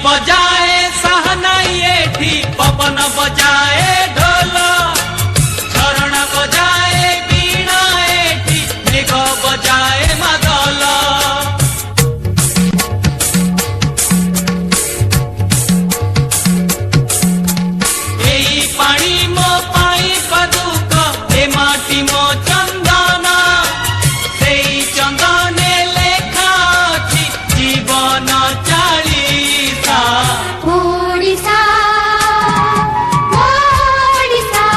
बजाए सहनाई एठी पवन बजाए ढोल झरण बजाए बीणा एठी मृग बजाए मादल एई पानी मो पाई पदुक ए माटी मो चंदन सेई चंदने लेखा अछि जीवन चालीसा ओडिसा ओडिसा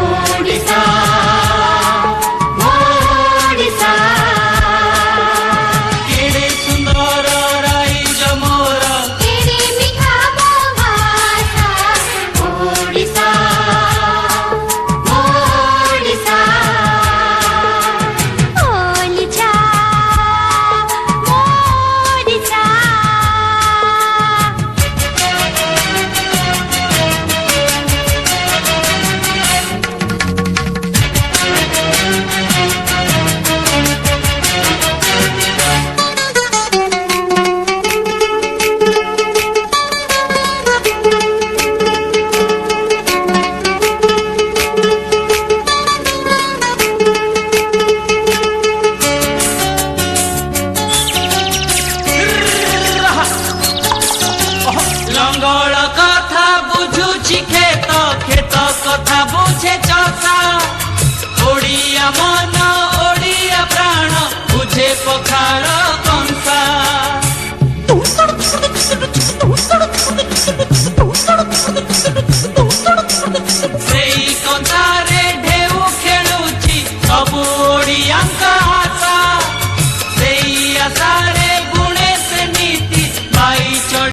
ओडिसा ओडिसा केड़े सुंदर राइज मोर केड़े मिठा मो भाषा ओडिसा ओडिसा ओलिचा ओडिसा लंगड़ कथा बुझुछि खेत खेत कथा बुझे चषा ओडिया मन